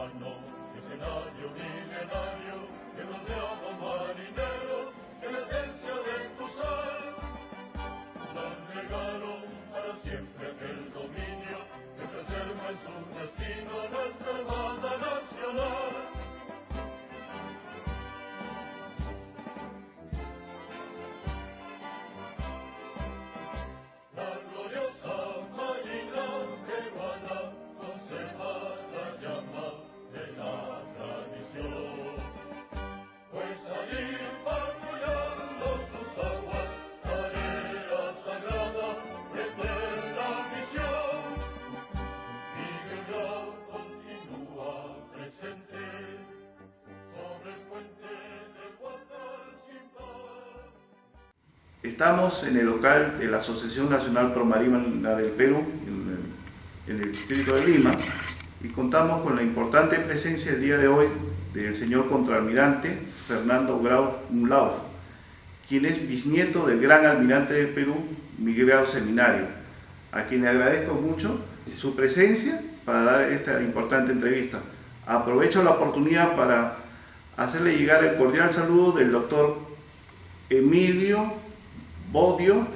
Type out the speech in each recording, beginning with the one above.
lejano, escenario milenario, que rodeado marinero, que la esencia de cruzar, nos negaron para siempre aquel dominio, que preserva en su destino nuestra hermana nacional. La gloriosa marina peruana conserva la llama de la tradición, pues allí patrullando sus aguas, tarea sagrada es nuestra misión. Miguel Grau continúa presente sobre el puente de Guadalquivir. Estamos en el local de la Asociación Nacional Promarina del Perú, en el distrito de Lima, y contamos con la importante presencia el día de hoy del señor contraalmirante Fernando Grau Umlauf, quien es bisnieto del gran almirante del Perú, Miguel Grau Seminario, a quien le agradezco mucho su presencia para dar esta importante entrevista. Aprovecho la oportunidad para hacerle llegar el cordial saludo del doctor Emilio Bodio,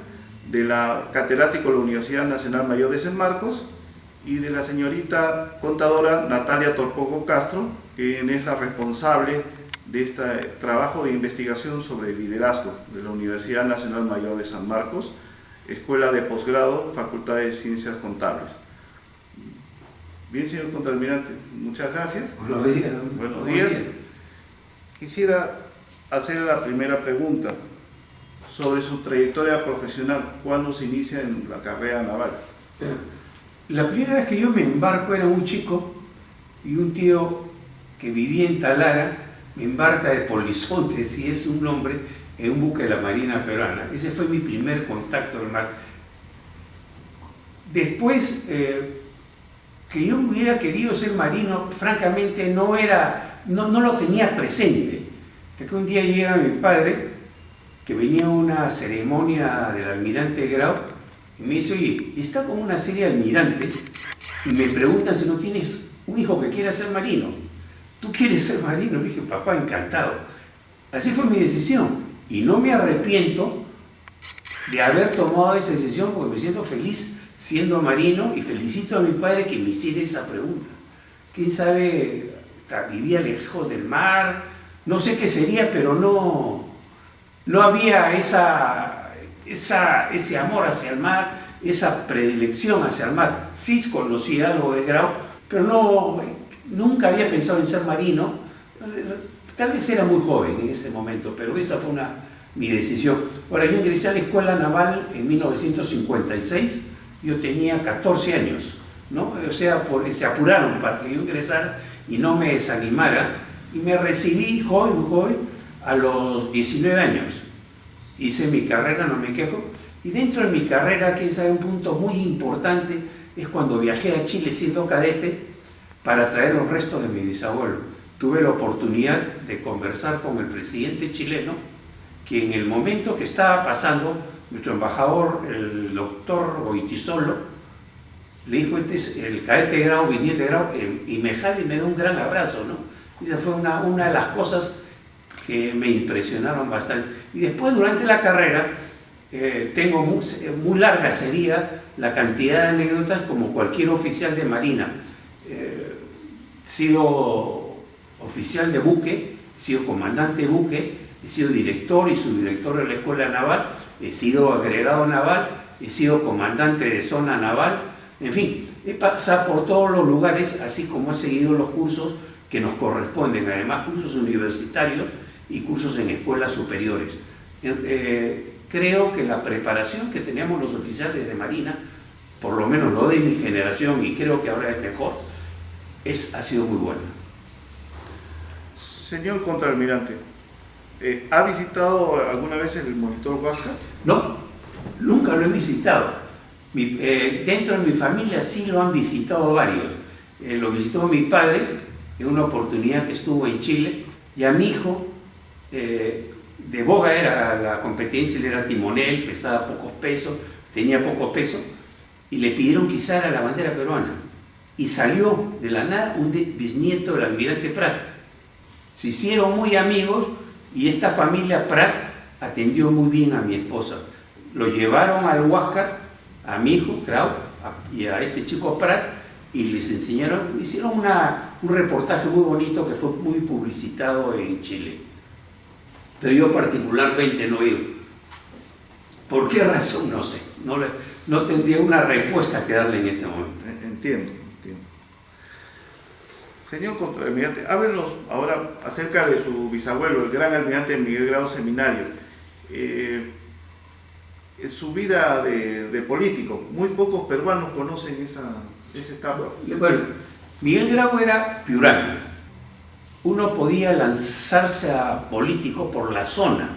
de la catedrático de la Universidad Nacional Mayor de San Marcos, y de la señorita contadora Natalia Torpoco Castro, quien es la responsable de este trabajo de investigación sobre liderazgo de la Universidad Nacional Mayor de San Marcos, Escuela de Posgrado, Facultad de Ciencias Contables. Bien, señor contraalmirante, muchas gracias. Buenos días. Buenos días. Quisiera hacer la primera pregunta sobre su trayectoria profesional. ¿Cuándo se inicia en la carrera naval? La primera vez que yo me embarco era muy chico y un tío que vivía en Talara me embarca de Polizontes y es un hombre en un buque de la Marina Peruana. Ese fue mi primer contacto del mar. Después, que yo hubiera querido ser marino, francamente no lo tenía presente. Hasta que un día llega mi padre, que venía a una ceremonia del almirante Grau, y me dice: oye, está con una serie de almirantes y me preguntan si no tienes un hijo que quiera ser marino. ¿Tú quieres ser marino? Le dije: papá, encantado. Así fue mi decisión y no me arrepiento de haber tomado esa decisión, porque me siento feliz siendo marino y felicito a mi padre que me hiciera esa pregunta. ¿Quién sabe? Vivía lejos del mar, no sé qué sería, pero no había ese amor hacia el mar, esa predilección hacia el mar. Sí conocía algo de Grau, pero nunca había pensado en ser marino. Tal vez era muy joven en ese momento, pero esa fue mi decisión. Ahora, yo ingresé a la Escuela Naval en 1956, yo tenía 14 años, ¿no? O sea, se apuraron para que yo ingresara y no me desanimara, y me recibí joven, muy joven, a los 19 años. Hice mi carrera, no me quejo, y dentro de mi carrera, quién sabe, un punto muy importante es cuando viajé a Chile siendo cadete para traer los restos de mi bisabuelo. Tuve la oportunidad de conversar con el presidente chileno, que en el momento que estaba pasando, nuestro embajador, el doctor Goitisolo, le dijo: este es el cadete Grau, bisniete Grau, y me jala y me da un gran abrazo, ¿no? Esa fue una de las cosas que me impresionaron bastante. Y después, durante la carrera, tengo muy larga sería la cantidad de anécdotas como cualquier oficial de marina. He sido oficial de buque, he sido comandante de buque, he sido director y subdirector de la Escuela Naval, he sido agregado naval, he sido comandante de zona naval, en fin, he pasado por todos los lugares, así como he seguido los cursos que nos corresponden, además cursos universitarios y cursos en escuelas superiores. Creo que la preparación que teníamos los oficiales de marina, por lo menos lo de mi generación, y creo que ahora es mejor, ha sido muy buena. Señor contraalmirante, ¿ha visitado alguna vez el monitor Huáscar? No, nunca lo he visitado. Dentro de mi familia sí lo han visitado varios. Lo visitó mi padre en una oportunidad que estuvo en Chile, y a mi hijo, de boga era la competencia, él era timonel, pesaba pocos pesos, tenía poco peso, y le pidieron que izara la bandera peruana. y salió de la nada un bisnieto del almirante Prat. Se hicieron muy amigos y esta familia Prat atendió muy bien a mi esposa. Lo llevaron al Huáscar, a mi hijo, Grau, y a este chico Prat, y les enseñaron, hicieron un reportaje muy bonito que fue muy publicitado en Chile. Pero yo particularmente no he ido. ¿Por qué razón? No sé. No tendría una respuesta que darle en este momento. Entiendo. Señor contraalmirante, háblenos ahora acerca de su bisabuelo, el gran almirante Miguel Grau Seminario. En su vida de político, muy pocos peruanos conocen esa etapa. Bueno, Miguel Grau era piurano. Uno podía lanzarse a político por la zona,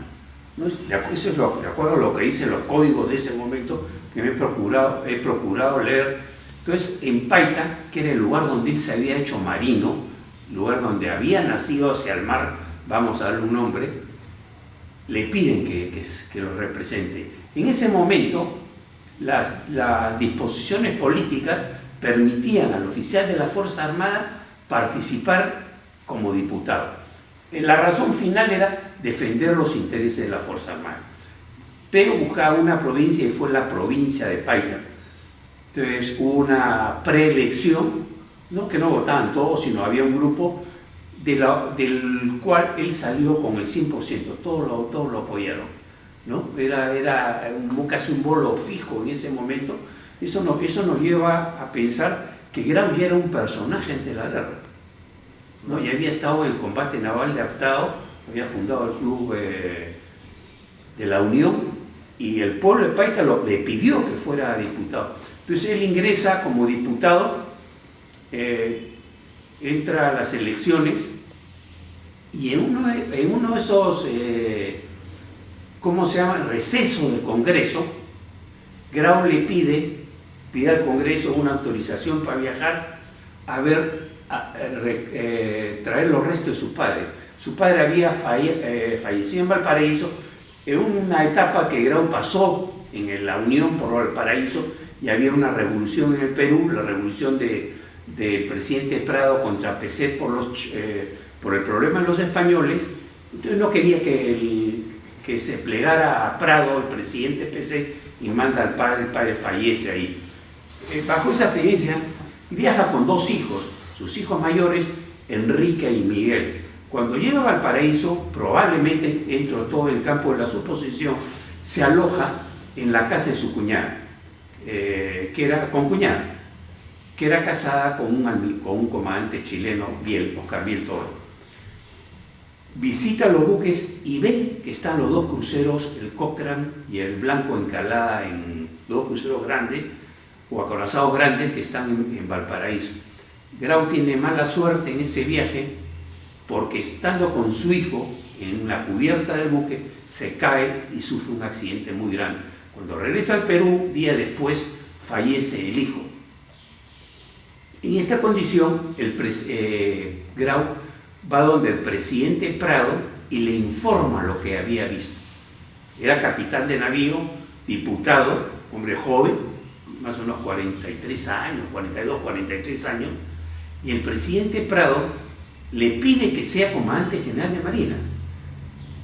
¿no? Eso es de acuerdo a lo que dicen los códigos de ese momento, que he procurado leer. Entonces, en Paita, que era el lugar donde él se había hecho marino, lugar donde había nacido hacia el mar, vamos a darle un nombre, le piden que lo represente. En ese momento, las disposiciones políticas permitían al oficial de la Fuerza Armada participar como diputado. La razón final era defender los intereses de la Fuerza Armada, pero buscaba una provincia y fue la provincia de Paita. Entonces hubo una preelección, no que no votaban todos, sino había un grupo del cual él salió con el 100%, todos lo apoyaron, ¿no? Era casi un bolo fijo en ese momento. Eso nos lleva a pensar que Grau ya era un personaje ante la guerra, ¿no? Ya había estado en el combate naval de Aptao, había fundado el club de la Unión, y el pueblo de Paita le pidió que fuera diputado. Entonces él ingresa como diputado, entra a las elecciones, y en uno de esos, ¿cómo se llama?, recesos del Congreso, Grau le pide al Congreso una autorización para viajar traer los restos de su padre. Su padre había fallecido en Valparaíso en una etapa que Grau pasó en la Unión por Valparaíso, y había una revolución en el Perú, la revolución del presidente Prado contra Peset por el problema de los españoles. Entonces no quería que se plegara a Prado, el presidente Peset, y manda al padre, el padre fallece ahí. Bajo esa experiencia, viaja con dos hijos, sus hijos mayores, Enrique y Miguel. Cuando llega a Valparaíso, probablemente entró todo en el campo de la suposición, se aloja en la casa de su cuñada, que era casada con un comandante chileno, Oscar Biel Toro. Visita los buques y ve que están los dos cruceros, el Cochrane y el Blanco Encalada, en dos cruceros grandes o acorazados grandes que están en Valparaíso. Grau tiene mala suerte en ese viaje porque, estando con su hijo en la cubierta del buque, se cae y sufre un accidente muy grande. Cuando regresa al Perú, día después, fallece el hijo. En esta condición, Grau va donde el presidente Prado y le informa lo que había visto. Era capitán de navío, diputado, hombre joven, más o menos 43 años, 42, 43 años, y el presidente Prado le pide que sea comandante general de Marina.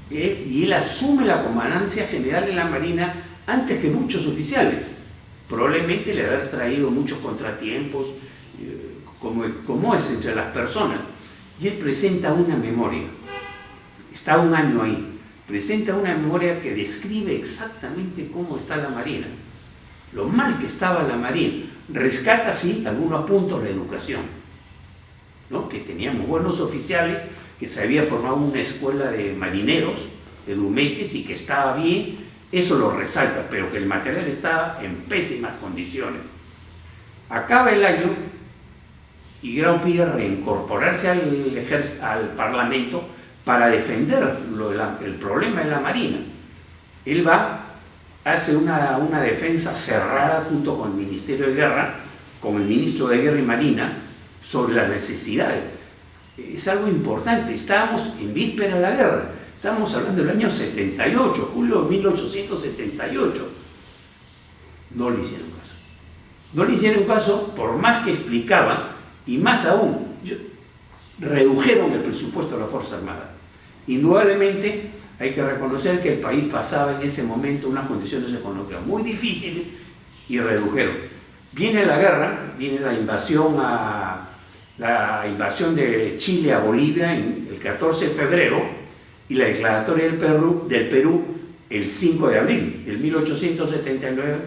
Y él asume la comandancia general de la Marina antes que muchos oficiales. Probablemente le haber traído muchos contratiempos, como es entre las personas. Y él presenta una memoria, está un año ahí, presenta una memoria que describe exactamente cómo está la Marina, lo mal que estaba la Marina. Rescata, sí, algunos puntos la educación, ¿no? Que teníamos buenos oficiales, que se había formado una escuela de marineros, de grumetes, y que estaba bien, eso lo resalta, pero que el material estaba en pésimas condiciones. Acaba el año y Grau pide reincorporarse al Parlamento para defender el problema de la Marina. Él hace una defensa cerrada junto con el Ministerio de Guerra, con el Ministro de Guerra y Marina, sobre las necesidades. Es algo importante, estábamos en víspera de la guerra, estamos hablando del año 78, julio de 1878. No le hicieron caso. No le hicieron caso, por más que explicaban, y más aún, redujeron el presupuesto de la Fuerza Armada. Indudablemente hay que reconocer que el país pasaba en ese momento unas condiciones económicas muy difíciles y redujeron. Viene la guerra, viene la invasión de Chile a Bolivia en el 14 de febrero y la declaratoria del Perú el 5 de abril del 1879.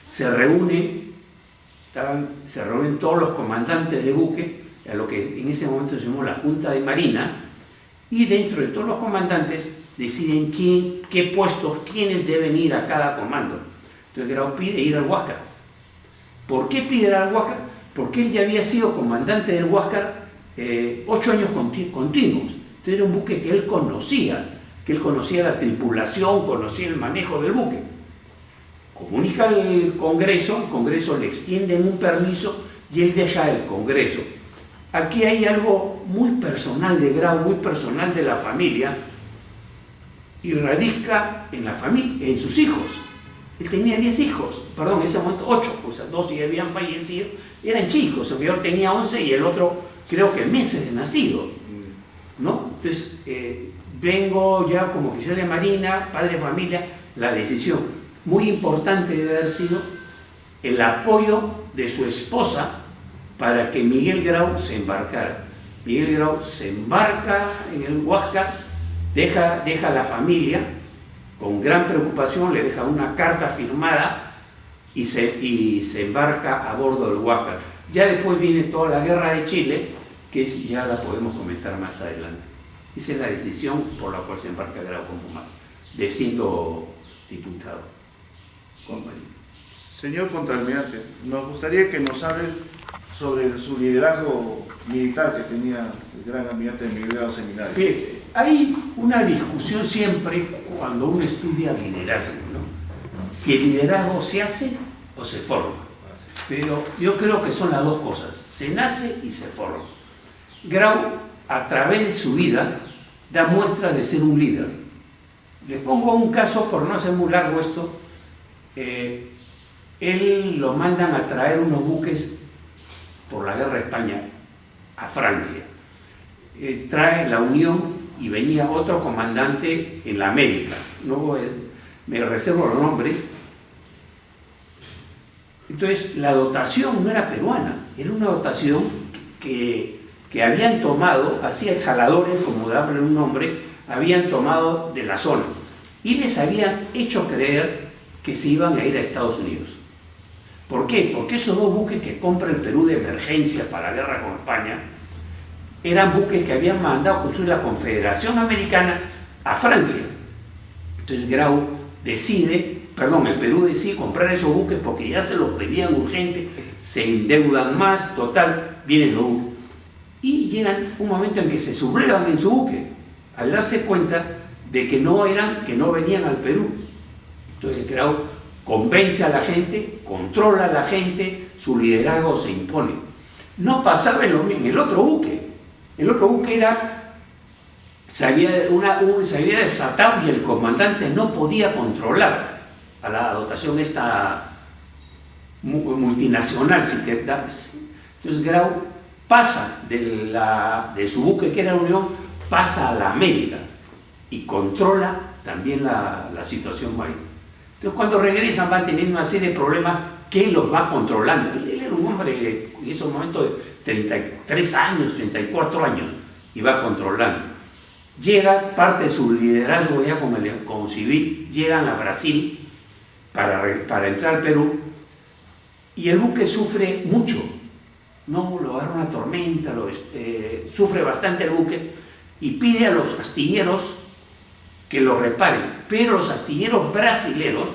Se reúnen todos los comandantes de buque, a lo que en ese momento se llamó la Junta de Marina, y dentro de todos los comandantes deciden qué puestos, quiénes deben ir a cada comando. Entonces Grau pide ir al Huáscar. ¿Por qué pide ir al Huáscar? Porque él ya había sido comandante del Huáscar 8 años continuos. Entonces era un buque que él conocía la tripulación, conocía el manejo del buque. Comunica al Congreso, el Congreso le extiende un permiso y él deja el Congreso. Aquí hay algo muy personal de Grau, muy personal de la familia, y radica en la familia, en sus hijos. Él tenía 10 hijos, perdón, en ese momento 8, pues 2 ya habían fallecido, eran chicos, el mayor tenía 11 y el otro creo que meses de nacido, ¿no? Entonces, vengo ya como oficial de Marina, padre de familia, la decisión muy importante debe haber sido el apoyo de su esposa para que Miguel Grau se embarcara. Miguel Grau se embarca en el Huáscar, deja a la familia con gran preocupación, le deja una carta firmada y se embarca a bordo del Huáscar. Ya después viene toda la guerra de Chile, que ya la podemos comentar más adelante. Esa es la decisión por la cual se embarca Grau como de siendo diputado con Marina. Señor contraalmirante, nos gustaría que nos hable sobre su liderazgo militar que tenía el gran almirante Miguel Grau Seminario. Fíjate, hay una discusión siempre cuando uno estudia liderazgo, ¿no? Si el liderazgo se hace o se forma. Pero yo creo que son las dos cosas, se nace y se forma. Grau, a través de su vida, da muestras de ser un líder. Les pongo un caso, por no hacer muy largo esto. Él lo mandan a traer unos buques por la guerra de España a Francia. Trae la Unión y venía otro comandante en la América. No me reservo los nombres. Entonces la dotación no era peruana, era una dotación que habían tomado, así jaladores, como darle un nombre, habían tomado de la zona y les habían hecho creer que se iban a ir a Estados Unidos. ¿Por qué? Porque esos dos buques que compra el Perú de emergencia para la guerra con España eran buques que habían mandado a construir la Confederación Americana a Francia. Entonces el Perú decide comprar esos buques porque ya se los pedían urgente, se endeudan más, total, vienen los buques. Y llegan un momento en que se sublevan en su buque, al darse cuenta de que no venían al Perú. Entonces Grau convence a la gente, controla a la gente, su liderazgo se impone. No pasaba en el otro buque. El otro buque se había desatado y el comandante no podía controlar a la dotación esta multinacional. Entonces Grau pasa de su buque, que era Unión, pasa a la América y controla también la situación marina. Entonces cuando regresan van teniendo una serie de problemas que los va controlando. Él era un hombre en esos momentos de 33 años, 34 años, y va controlando. Llega parte de su liderazgo ya como civil, llegan a Brasil para entrar al Perú, y el buque sufre mucho. No, lo agarra una tormenta, sufre bastante el buque, y pide a los astilleros que lo reparen. Pero los astilleros brasileros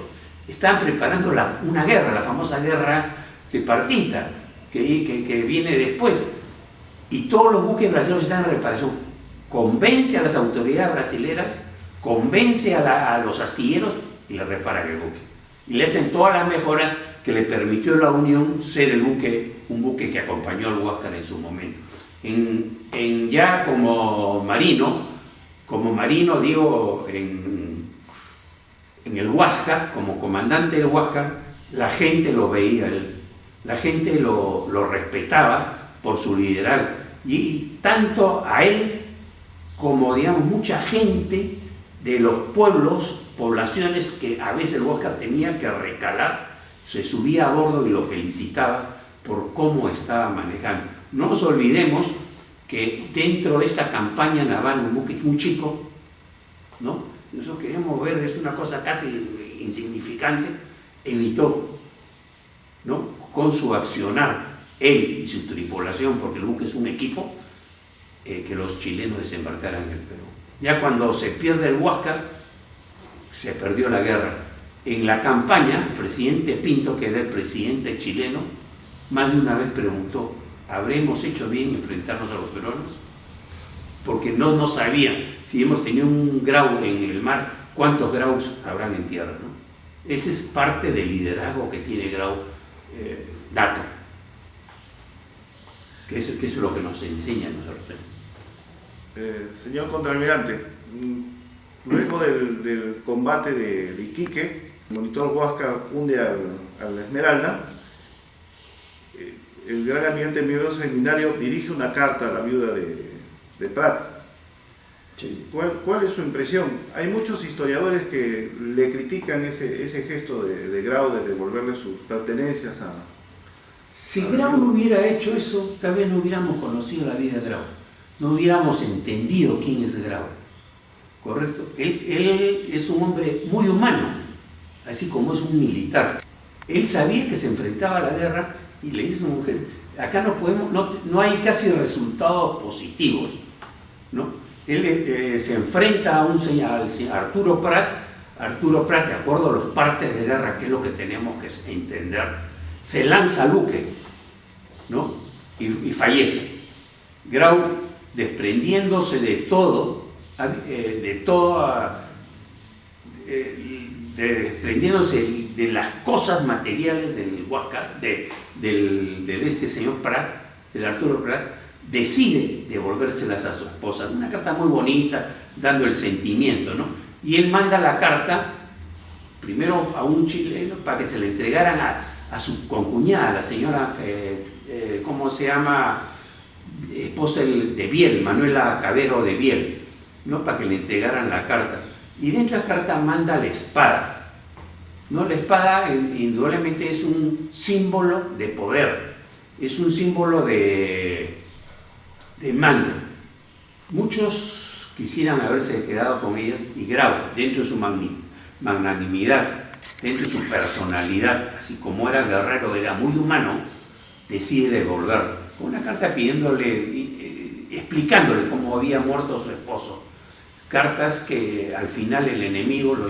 están preparando una guerra, la famosa guerra tripartita, que viene después, y todos los buques brasileños están en reparación. Convence a las autoridades brasileras, convence a los astilleros y le reparan el buque. Y le hacen todas las mejoras que le permitió la Unión ser un buque que acompañó al Huáscar en su momento. Ya como marino digo, en el Huáscar, como comandante del Huáscar, la gente lo veía él. La gente lo respetaba por su liderazgo. Y tanto a él como, digamos, mucha gente de los pueblos, poblaciones que a veces el Huáscar tenía que recalar, se subía a bordo y lo felicitaba por cómo estaba manejando. No nos olvidemos que dentro de esta campaña naval, un buque muy chico, ¿no? Nosotros queremos ver, es una cosa casi insignificante, evitó, ¿no?, con su accionar, él y su tripulación, porque el buque es un equipo, que los chilenos desembarcaran en el Perú. Ya cuando se pierde el Huáscar, se perdió la guerra. En la campaña, el presidente Pinto, que era el presidente chileno, más de una vez preguntó: ¿habremos hecho bien enfrentarnos a los peruanos? Porque no sabían, si hemos tenido un grau en el mar, ¿cuántos graus habrán en tierra, ¿no? Ese es parte del liderazgo que tiene Grau nato, que es lo que nos enseña a nosotros. Señor contraalmirante, luego del combate de Iquique, el monitor Huáscar hunde al Esmeralda. El gran almirante Miguel Seminario dirige una carta a la viuda de Prat. Sí. ¿Cuál es su impresión? Hay muchos historiadores que le critican ese gesto de Grau de devolverle sus pertenencias a... Si Grau no hubiera hecho eso, tal vez no hubiéramos conocido la vida de Grau, no hubiéramos entendido quién es Grau, ¿correcto? Él es un hombre muy humano, así como es un militar. Él sabía que se enfrentaba a la guerra y le dice a su mujer: acá no hay casi resultados positivos, ¿no? Él se enfrenta a un señor, Arturo Prat. Arturo Prat, de acuerdo a los partes de guerra, que es lo que tenemos que entender, se lanza al buque, ¿no? Y fallece. Grau, desprendiéndose de todo, desprendiéndose de las cosas materiales del Huáscar, de este señor Prat, del Arturo Prat, decide devolvérselas a su esposa. Una carta muy bonita, dando el sentimiento, ¿no? Y él manda la carta primero a un chileno para que se le entregaran a su concuñada, la señora, ¿cómo se llama?, esposa de Biel, Manuela Cabero de Biel, ¿no?, para que le entregaran la carta. Y dentro de la carta manda la espada, ¿no? La espada indudablemente es un símbolo de poder, es un símbolo de mando. Muchos quisieran haberse quedado con ellas, y Grau, dentro de su magnanimidad, dentro de su personalidad, así como era guerrero, era muy humano, decide devolver con una carta pidiéndole, explicándole cómo había muerto su esposo. Cartas que al final el enemigo lo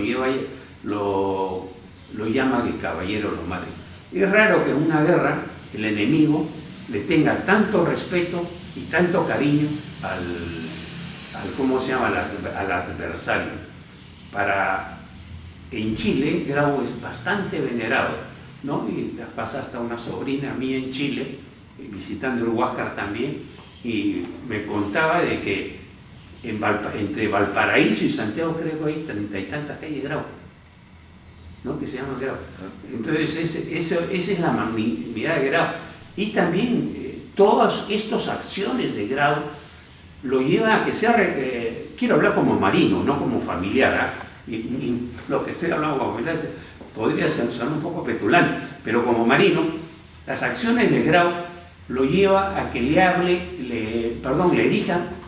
llama el caballero lo mate. Es raro que en una guerra el enemigo le tenga tanto respeto y tanto cariño al adversario. En Chile, Grau es bastante venerado, ¿no? Y pasa hasta una sobrina mía en Chile, visitando el Huáscar también, y me contaba de que entre Valparaíso y Santiago, creo que hay 30 y tantas calles Grau, ¿no?, que se llaman Grau. Entonces, esa es la magnanimidad de Grau. Y también todas estas acciones de Grau lo llevan a que sea, quiero hablar como marino, no como familiar, ¿eh? Y lo que estoy hablando como familiar podría sonar un poco petulante, pero como marino, las acciones de Grau lo lleva a que le digan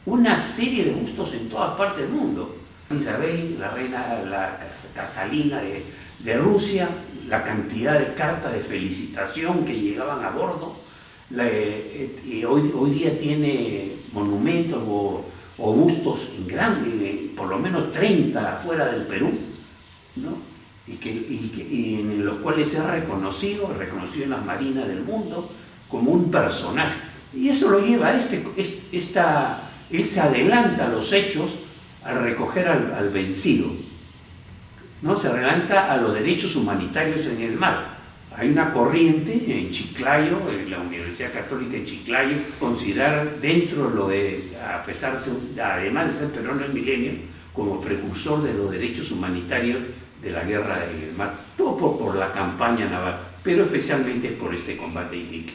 una serie de gustos en todas partes del mundo. Isabel, la reina, la Catalina de Rusia, la cantidad de cartas de felicitación que llegaban a bordo, y hoy día tiene monumentos o bustos en grande, por lo menos 30 fuera del Perú, ¿no? Y en los cuales se ha reconocido en las marinas del mundo como un personaje. Y eso lo lleva a él se adelanta a los hechos al recoger al vencido, ¿no? Se adelanta a los derechos humanitarios en el mar. Hay una corriente en Chiclayo, en la Universidad Católica de Chiclayo, considerar dentro además de ser peruano del milenio, como precursor de los derechos humanitarios de la guerra en el mar, todo por la campaña naval. pero especialmente por este combate a Iquique.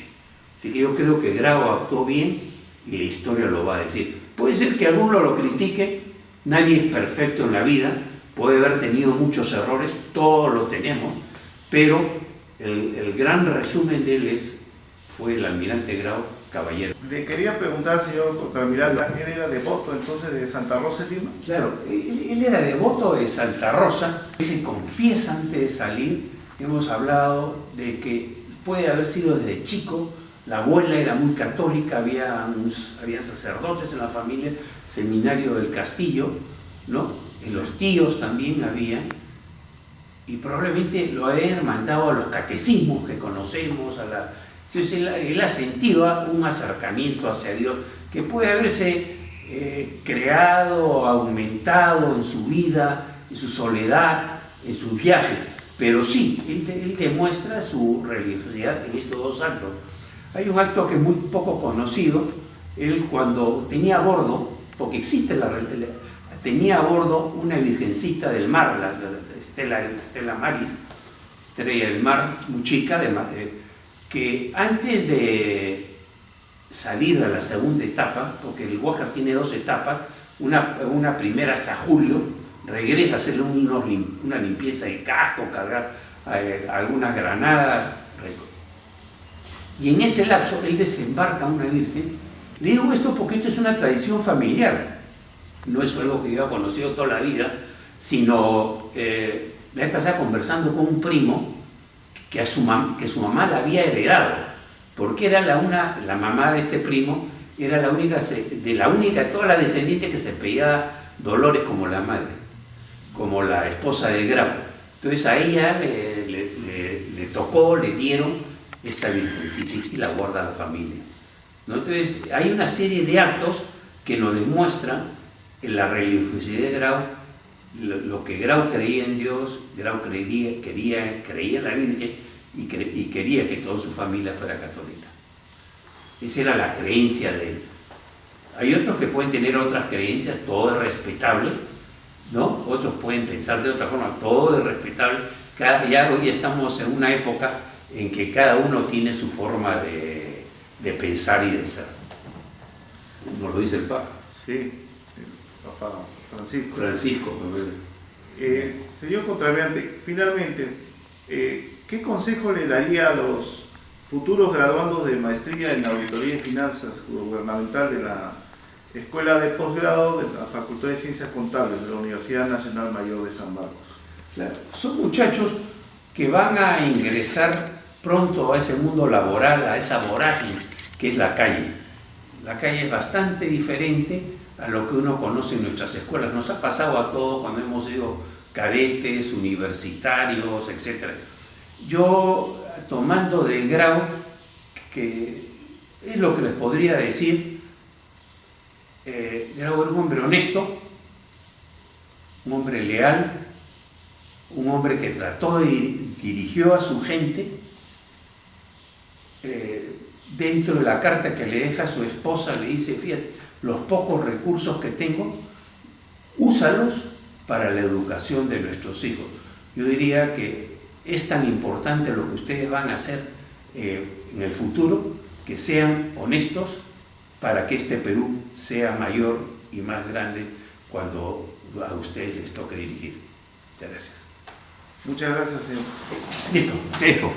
Así que yo creo que Grau actuó bien y la historia lo va a decir. Puede ser que alguno lo critique, nadie es perfecto en la vida, puede haber tenido muchos errores, todos lo tenemos, pero el gran resumen de él fue el almirante Grau caballero. Le quería preguntar, señor contraalmirante, ¿él era devoto entonces de Santa Rosa de Lima? Claro, él era devoto de Santa Rosa, se confiesa antes de salir. Hemos hablado de que puede haber sido desde chico, la abuela era muy católica, había sacerdotes en la familia, seminario del Castillo, ¿no? Y los tíos también habían, y probablemente lo habían mandado a los catecismos que conocemos, entonces él ha sentido un acercamiento hacia Dios que puede haberse creado, aumentado en su vida, en su soledad, en sus viajes, pero sí, él demuestra su religiosidad en estos dos actos. Hay un acto que es muy poco conocido, él cuando tenía a bordo, porque existe tenía a bordo una virgencita del mar, la Stella Maris, estrella del mar, muy chica, que antes de salir a la segunda etapa, porque el Huáscar tiene 2 etapas, una primera hasta julio, regresa a hacerle una limpieza de casco, cargar algunas granadas, y en ese lapso él desembarca a una virgen. Le digo esto porque esto es una tradición familiar, no es algo que yo he conocido toda la vida, sino la vez pasada conversando con un primo que su mamá la había heredado, porque era la mamá de este primo era la única de todas las descendientes que se apellidaba Dolores como la madre, como la esposa de Grau. Entonces a ella le tocó, le dieron esta virgencita y la guarda la familia, ¿no? Entonces hay una serie de actos que nos demuestran en la religiosidad de Grau, lo que Grau creía en Dios. Grau creía en la Virgen y quería que toda su familia fuera católica. Esa era la creencia de él. Hay otros que pueden tener otras creencias, todo es respetable, ¿no? Otros pueden pensar de otra forma, todo es respetable. Ya hoy estamos en una época en que cada uno tiene su forma de pensar y de ser. Como lo dice el Papa. Sí, el Papa Francisco. Señor contraalmirante, finalmente, ¿qué consejo le daría a los futuros graduandos de maestría en Auditoría y Finanzas Gubernamental de la Escuela de Posgrado de la Facultad de Ciencias Contables de la Universidad Nacional Mayor de San Marcos? Claro, son muchachos que van a ingresar pronto a ese mundo laboral, a esa vorágine que es la calle. La calle es bastante diferente a lo que uno conoce en nuestras escuelas. Nos ha pasado a todos cuando hemos sido cadetes, universitarios, etc. Yo, tomando de Grau, que es lo que les podría decir, Grau era un hombre honesto, un hombre leal, un hombre que dirigió a su gente. Dentro de la carta que le deja a su esposa le dice: fíjate, los pocos recursos que tengo, úsalos para la educación de nuestros hijos. Yo diría que es tan importante lo que ustedes van a hacer en el futuro, que sean honestos para que este Perú sea mayor y más grande cuando a ustedes les toque dirigir. Muchas gracias. Muchas gracias, señor. Listo, te dejo.